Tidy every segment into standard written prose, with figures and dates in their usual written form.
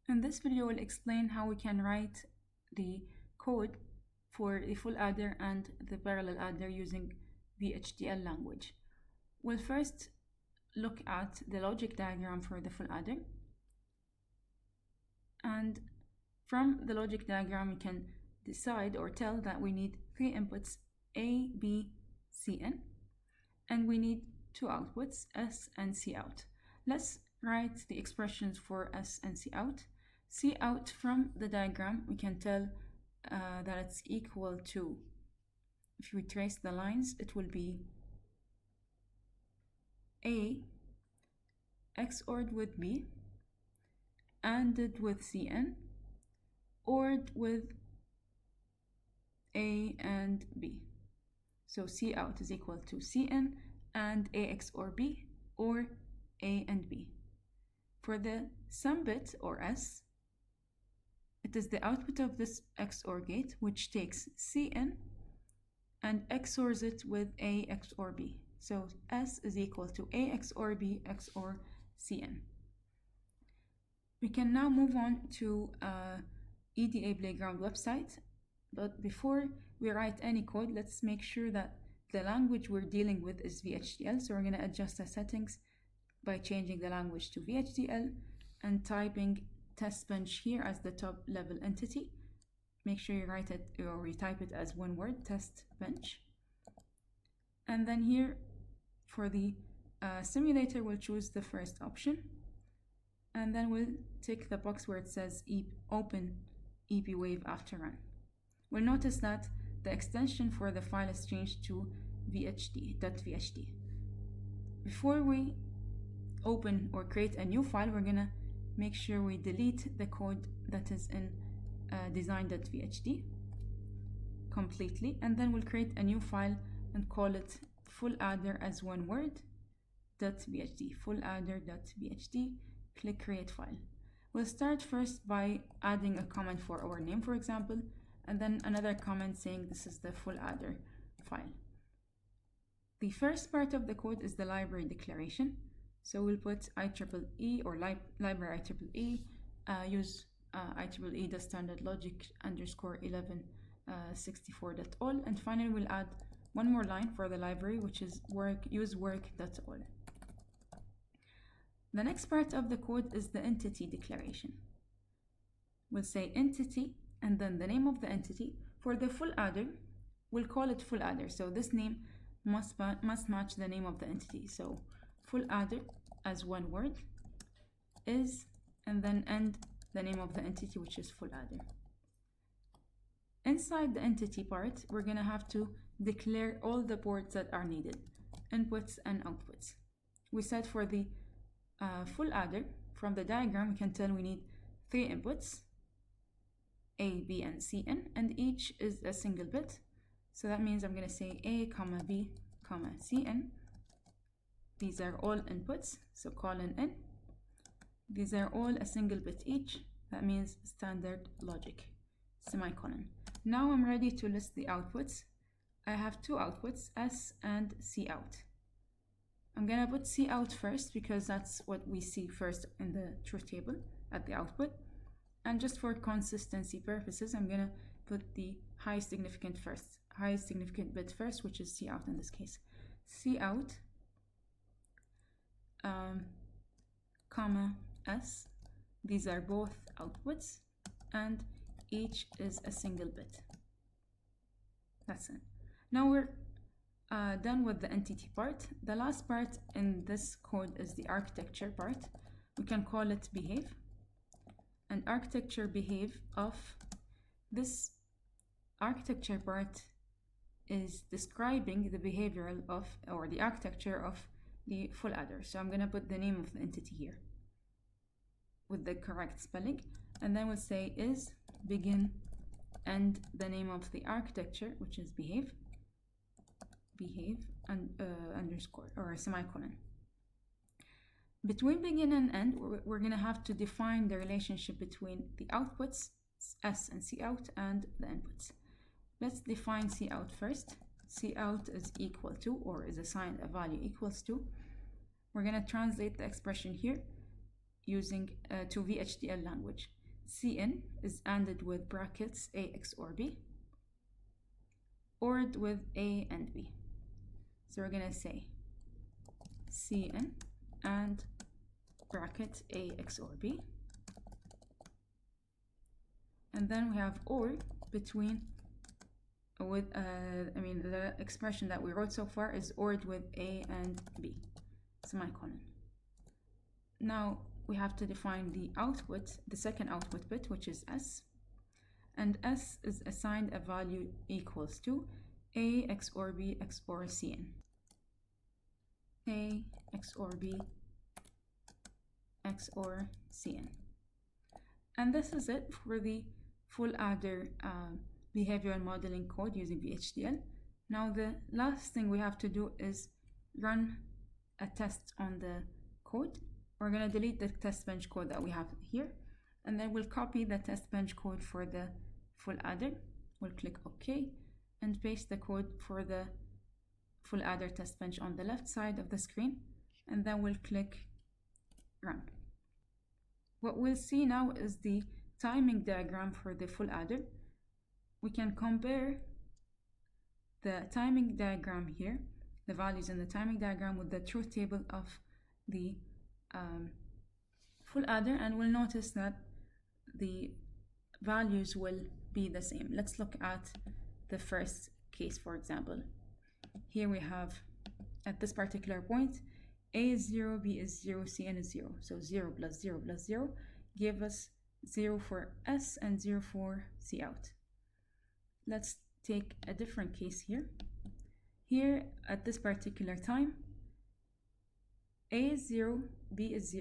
In this video, we'll explain how we can write the code for the full adder and the parallel adder using VHDL language. We'll first look at the logic diagram for the full adder. And from the logic diagram, we can decide or tell that we need 3 inputs A, B, C in, and we need 2 outputs S and C out. Let's write the expressions for S and C out. C out from the diagram, we can tell that it's equal to, if we trace the lines, it will be A XORed with B, ANDed with Cn, ORed with A and B. So C out is equal to Cn and A XOR B, or A and B. For the sum bit, or S, it is the output of this XOR gate, which takes Cn and XORs it with A XOR B. So S is equal to A XOR B XOR Cn. We can now move on to EDA Playground website, but before we write any code, let's make sure that the language we're dealing with is VHDL. So we're going to adjust the settings by changing the language to VHDL and typing test bench here as the top level entity. Make sure you write it or you type it as one word, test bench. And then here for the simulator, we'll choose the first option. And then we'll tick the box where it says open EP wave after run. We'll notice that the extension for the file is changed to VHD.VHD. Before we open or create a new file, we're gonna make sure we delete the code that is in design.vhd completely, and then we'll create a new file and call it fulladder as one word .vhd, fulladder.vhd. Click create file. We'll start first by adding a comment for our name, for example, and then another comment saying this is the full adder file. The first part of the code is the library declaration. So we'll put IEEE or library IEEE, use IEEE the standard logic _1164.all, and finally we'll add one more line for the library, which is use work.all. The next part of the code is the entity declaration. We'll say entity and then the name of the entity. For the full adder, we'll call it full adder. So this name must match the name of the entity. So full adder as one word is, and then end the name of the entity, which is full adder. Inside the entity part, we're gonna have to declare all the ports that are needed, inputs and outputs. We said for the full adder, from the diagram, we can tell we need 3 inputs, A, B, and C in, and each is a single bit. So that means I'm gonna say A, B, C in. These are all inputs, so colon in. These are all a single bit each. That means standard logic, semicolon. Now I'm ready to list the outputs. I have 2 outputs, S and C out. I'm gonna put C out first because that's what we see first in the truth table at the output. And just for consistency purposes, I'm gonna put the highest significant bit first, which is C out in this case. C out, comma S. These are both outputs, and each is a single bit. That's it. Now we're done with the entity part. The last part in this code is the architecture part. We can call it behave. And architecture behave of this architecture part is describing the behavioral of, or the architecture of the full adder. So I'm gonna put the name of the entity here with the correct spelling, and then we'll say is begin and the name of the architecture, which is behave and underscore or a semicolon. Between begin and end, we're gonna have to define the relationship between the outputs, S and C out, and the inputs. Let's define C out first. C out is equal to, or is assigned a value equals to. We're gonna translate the expression here. using to VHDL language. Cn is ANDed with brackets A XOR B, ORed with A and B. So we're gonna say Cn and bracket A XOR B, and then we have OR between with the expression that we wrote so far is ORed with A and B, semicolon. Now we have to define the output, the second output bit, which is S, and S is assigned a value equals to A XOR B XOR Cn. A XOR B XOR Cn. And this is it for the full adder behavioral modeling code using VHDL. Now the last thing we have to do is run a test on the code. We're going to delete the test bench code that we have here, and then we'll copy the test bench code for the full adder. We'll click OK and paste the code for the full adder test bench on the left side of the screen, and then we'll click Run. What we'll see now is the timing diagram for the full adder. We can compare the timing diagram here, the values in the timing diagram, with the truth table of the full adder, and we'll notice that the values will be the same. Let's look at the first case, for example. Here we have, at this particular point, A is 0, B is 0, Cn is 0. So 0 plus 0 plus 0 gave us 0 for S and 0 for Cout. Let's take a different case here. Here, at this particular time, A is 0, B is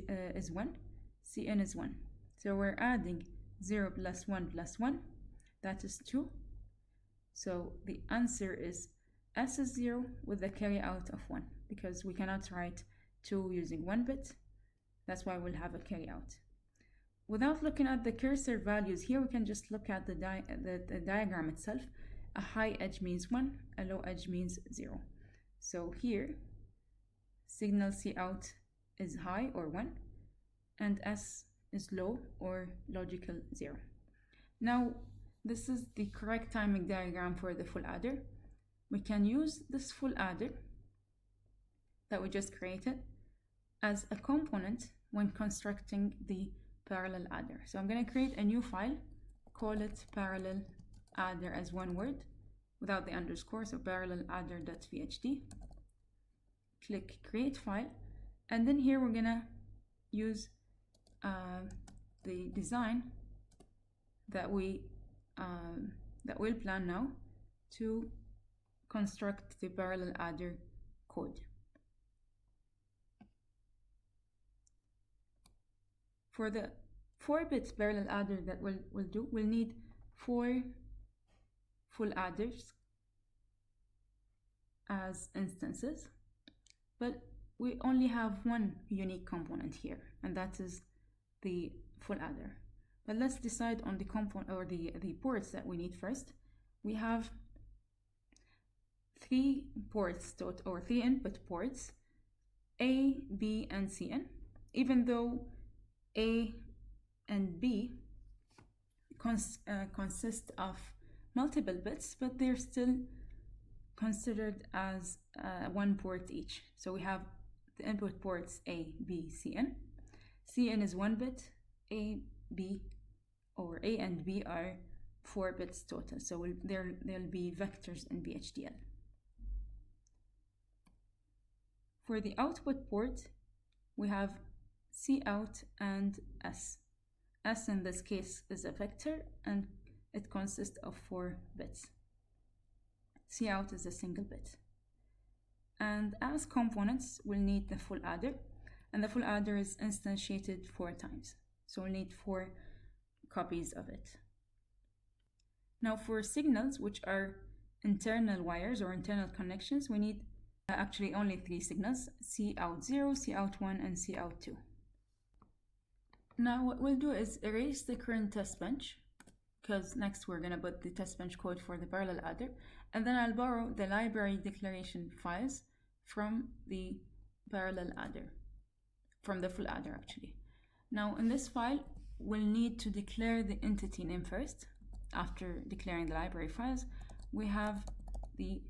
1, Cn is 1. So we're adding 0 plus 1 plus 1, that is 2. So the answer is S is 0 with the carry out of 1, because we cannot write 2 using 1 bit. That's why we'll have a carry out. Without looking at the cursor values here, we can just look at the diagram itself. A high edge means 1, a low edge means 0. So here, signal Cout is high or 1, and S is low or logical 0. Now, this is the correct timing diagram for the full adder. We can use this full adder that we just created as a component when constructing the parallel adder. So I'm going to create a new file, call it parallel adder as one word without the underscore, so parallel adder.vhd. Click create file, and then here we're going to use the design that we'll plan now to construct the parallel adder code. For the 4-bit parallel adder that we'll need 4 full adders as instances, but we only have one unique component here, and that is the full adder. But let's decide on the component or the ports that we need first. We have 3 ports or 3 input ports, A, B, and Cn. Even though A and B consist of multiple bits, but they're still considered as 1 port each. So we have the input ports A, B, Cn. Cn is 1 bit, A, B, or A and B are 4 bits total. So there'll be vectors in VHDL. For the output port, we have Cout and S. S in this case is a vector, and it consists of 4 bits. Cout is a single bit. And as components, we'll need the full adder, and the full adder is instantiated 4 times. So we'll need 4 copies of it. Now for signals, which are internal wires or internal connections, we need actually only 3 signals: Cout0, Cout1, and Cout2. Now what we'll do is erase the current test bench, because next we're going to put the test bench code for the parallel adder, and then I'll borrow the library declaration files from the parallel adder, from the full adder actually. Now in this file, we'll need to declare the entity name first. After declaring the library files, we have the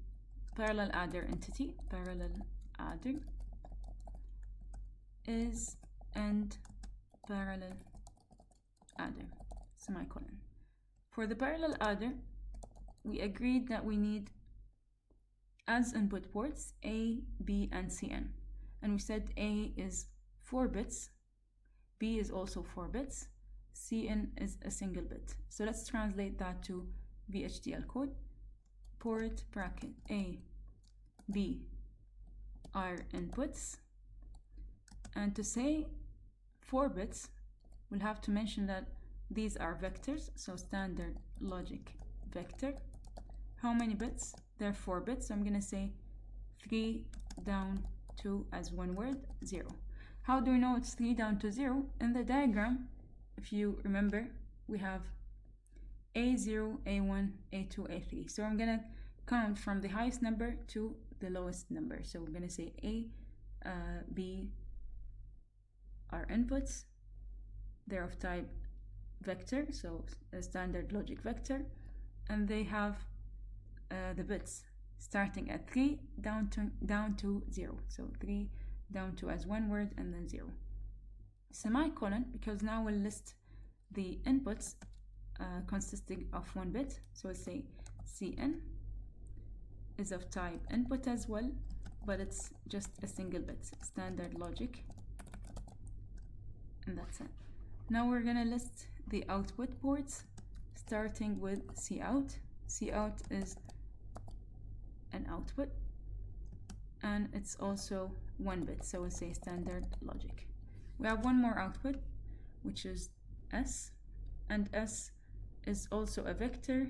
parallel adder entity. Parallel adder is and parallel adder, semicolon. For the parallel adder, we agreed that we need as input ports A, B, and Cn. And we said A is 4 bits, B is also 4 bits, Cn is a single bit. So let's translate that to VHDL code. Port bracket A, B are inputs. And to say 4 bits, we'll have to mention that these are vectors, so standard logic vector. How many bits? There are 4 bits, so I'm going to say 3 down to, as one word, 0. How do we know it's 3 down to 0? In the diagram, if you remember, we have A0, A1, A2, A3. So I'm going to count from the highest number to the lowest number. So we're going to say A, B are inputs. They're of type vector, so a standard logic vector, and they have the bits starting at 3 down to 0. So 3 down to as one word and then 0. Semicolon, because now we'll list the inputs consisting of 1 bit. So we'll say Cn is of type input as well, but it's just a single bit, standard logic, and that's it. Now we're gonna list the output ports, starting with Cout. Cout is an output, and it's also 1 bit, so we'll say standard logic. We have one more output, which is S, and S is also a vector,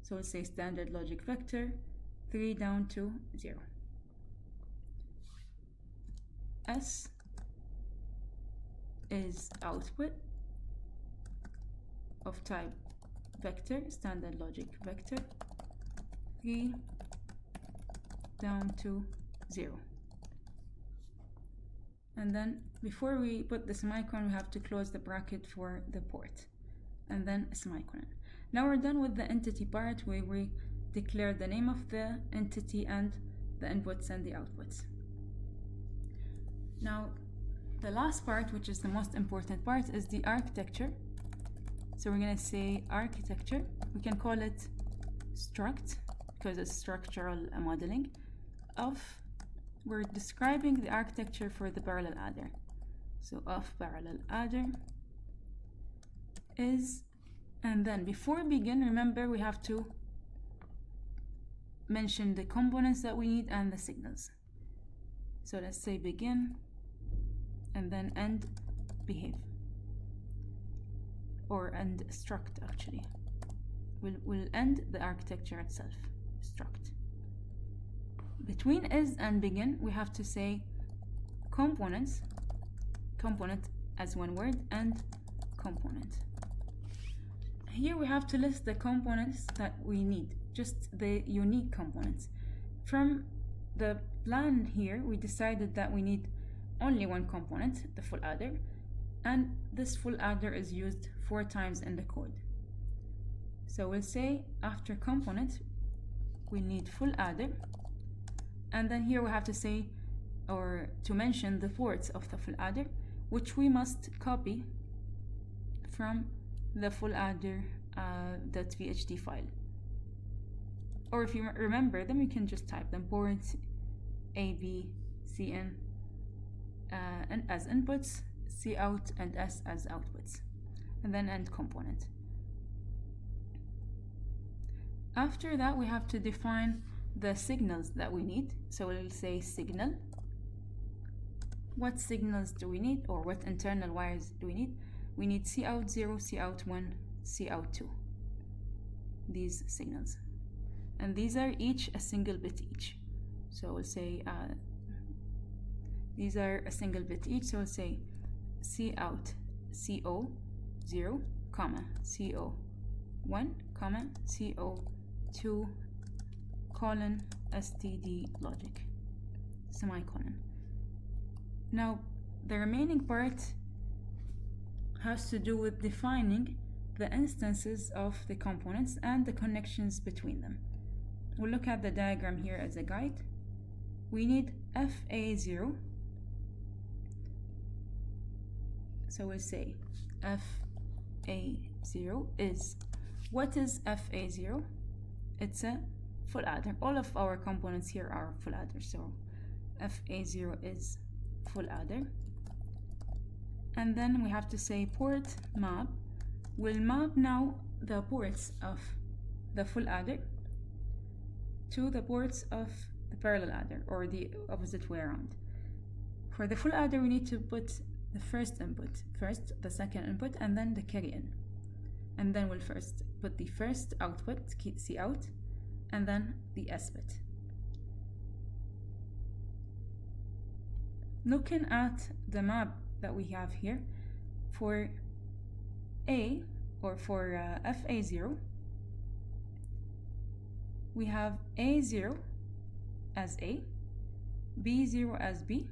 so we'll say standard logic vector, 3 down to 0. S is output of type vector, standard logic vector, 3 down to 0. And then before we put the semicolon, we have to close the bracket for the port, and then a semicolon. Now we're done with the entity part, where we declare the name of the entity and the inputs and the outputs. Now the last part, which is the most important part, is the architecture. So we're going to say architecture. We can call it struct because it's structural modeling of. We're describing the architecture for the parallel adder. So of parallel adder is, and then before we begin, remember we have to mention the components that we need and the signals. So let's say begin and then end behave, or end struct actually. We'll end the architecture itself, struct. Between is and begin, we have to say components, component as one word, and component. Here we have to list the components that we need, just the unique components. From the plan here, we decided that we need only one component, the full adder, and this full adder is used 4 times in the code. So we'll say after component, we need full adder, and then here we have to say, or to mention the ports of the full adder, which we must copy from the full adder .vhd file. Or if you remember them, you can just type them, ports A, B, Cn, and as inputs, Cout and S as outputs, and then end component. After that, we have to define the signals that we need. So we'll say signal. What signals do we need, or what internal wires do we need? We need Cout0, Cout1, Cout2. These signals. And these are each a single bit each. So we'll say these are a single bit each. So we'll say Cout CO0, comma CO1, comma CO2, colon std logic, semicolon. Now the remaining part has to do with defining the instances of the components and the connections between them. We'll look at the diagram here as a guide. We need FA0. So we'll say FA0 is, what is FA0? It's a full adder. All of our components here are full adders. So FA0 is full adder. And then we have to say port map will map now the ports of the full adder to the ports of the parallel adder, or the opposite way around. For the full adder, we need to put the first input first, the second input, and then the carry in. And then we'll first put the first output, C out, and then the S bit. Looking at the map that we have here, for A, or for FA0, we have A0 as A, B0 as B,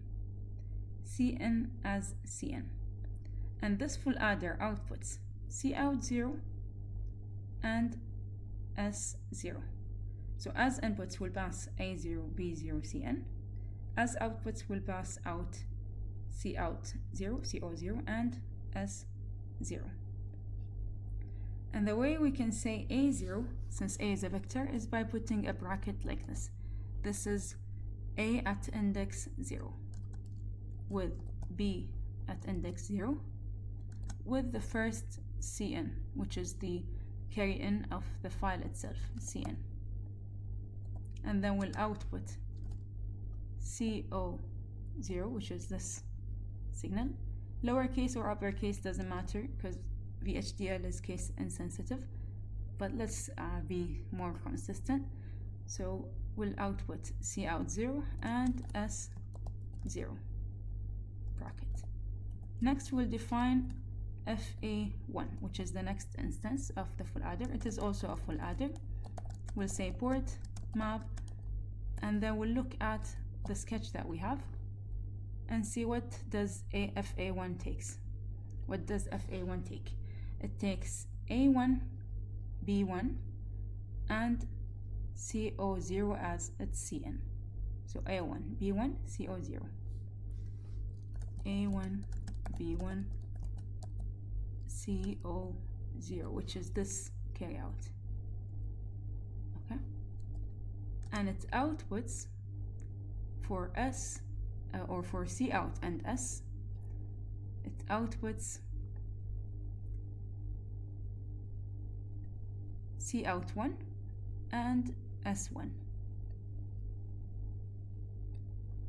Cn as Cn. And this full adder outputs C out 0 and S0. So as inputs will pass A0, B0, Cn. As outputs will pass out C out 0, CO0, and S0. And the way we can say A0, since A is a vector, is by putting a bracket like this. This is A at index 0, with B at index 0, with the first Cn, which is the carry in of the file itself, Cn. And then we'll output CO0, which is this signal. Lowercase or uppercase doesn't matter because VHDL is case insensitive, but let's be more consistent. So we'll output C out 0 and S0 bracket. Next we'll define FA1, which is the next instance of the full adder. It is also a full adder. We'll say port map, and then we'll look at the sketch that we have and see what does FA1 takes. What does FA1 take? It takes A1, B1, and CO0 as its Cn. So A1, B1, CO0. A1, B1, CO0, which is this carry out. Okay? And its outputs for S, or for C out and S, it outputs C out 1 and S1.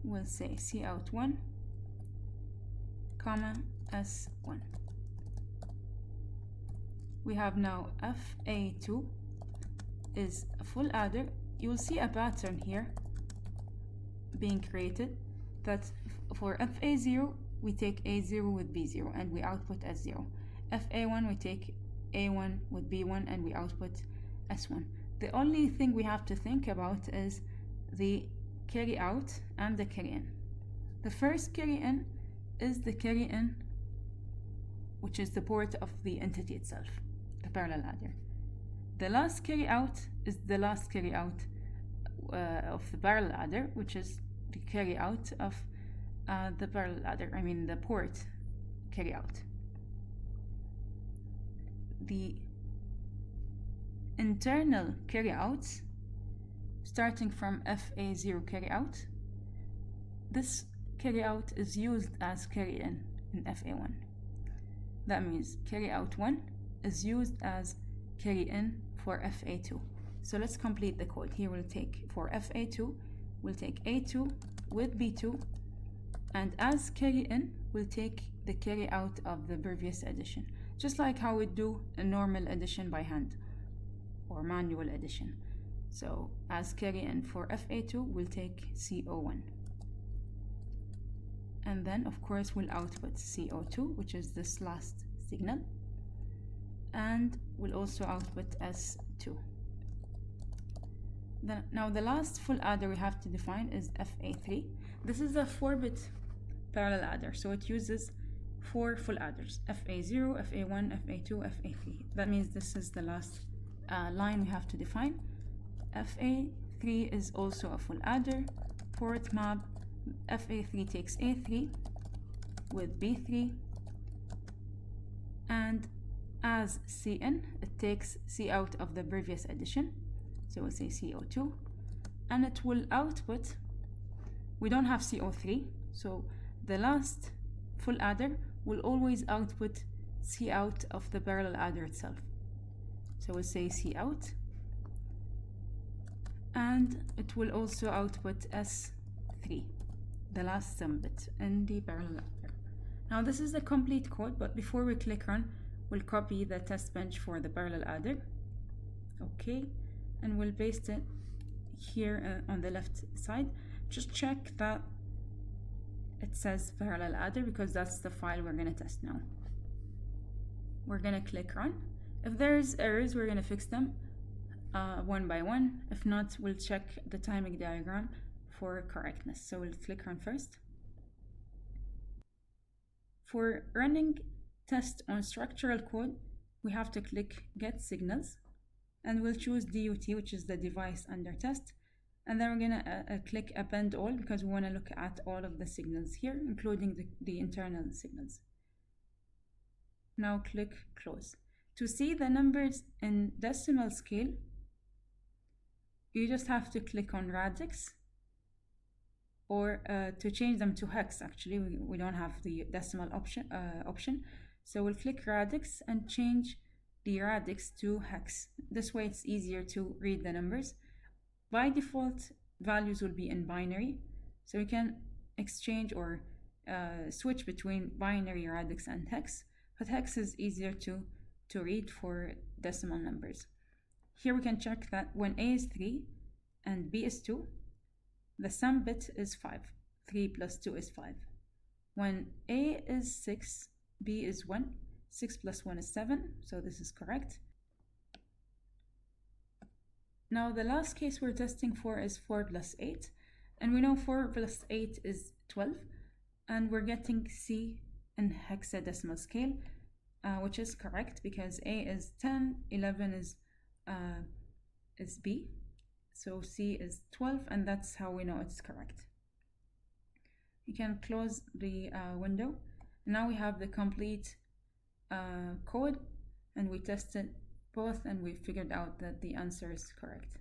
We'll say C out 1, comma, S1. We have now FA2 is a full adder. You will see a pattern here being created, that for FA0 we take A0 with B0 and we output S0. FA1 we take A1 with B1 and we output S1. The only thing we have to think about is the carry out and the carry in. The first carry in is the carry in, which is the port of the entity itself, the parallel adder. The last carry out is the last carry out of the parallel adder, which is the carry out of the parallel adder, I mean the port carry out. The internal carry outs, starting from FA0 carry out, this carry out is used as carry in FA1. That means carry out 1 is used as carry in for FA2. So let's complete the code. Here we'll take, for FA2, we'll take A2 with B2, and as carry in, we'll take the carry out of the previous addition, just like how we do a normal addition by hand or manual addition. So as carry in for FA2, we'll take CO1. And then, of course, we'll output CO2, which is this last signal. And we'll also output S2. Then, now the last full adder we have to define is FA3. This is a 4-bit parallel adder, so it uses 4 full adders, FA0, FA1, FA2, FA3. That means this is the last line we have to define. FA3 is also a full adder. Port map, FA3 takes A3 with B3, and as Cn, it takes C out of the previous addition, so we'll say CO2, and it will output, we don't have CO3, so the last full adder will always output C out of the parallel adder itself. So we'll say C out, and it will also output S3, the last sum bit in the parallel adder. Now this is the complete code, but before we click run, we'll copy the test bench for the parallel adder. Okay, and we'll paste it here on the left side. Just check that it says parallel adder because that's the file we're gonna test now. We're gonna click run. If there's errors, we're gonna fix them one by one. If not, we'll check the timing diagram for correctness. So we'll click run first. For running test on structural code, we have to click get signals, and we'll choose DUT, which is the device under test. And then we're gonna click append all because we wanna look at all of the signals here, including the internal signals. Now click close. To see the numbers in decimal scale, you just have to click on radix, or to change them to hex. Actually, we don't have the decimal option. So we'll click radix and change the radix to hex. This way it's easier to read the numbers. By default, values will be in binary, so you can exchange or switch between binary, radix, and hex, but hex is easier to read for decimal numbers. Here we can check that when A is 3 and B is 2, the sum bit is 5. 3 plus 2 is 5. When A is 6, B is 1, 6 plus 1 is 7, so this is correct. Now the last case we're testing for is 4 plus 8, and we know 4 plus 8 is 12, and we're getting C in hexadecimal scale, which is correct because A is 10, 11 is B, so C is 12, and that's how we know it's correct. You can close the window. Now we have the complete code, and we tested both, and we figured out that the answer is correct.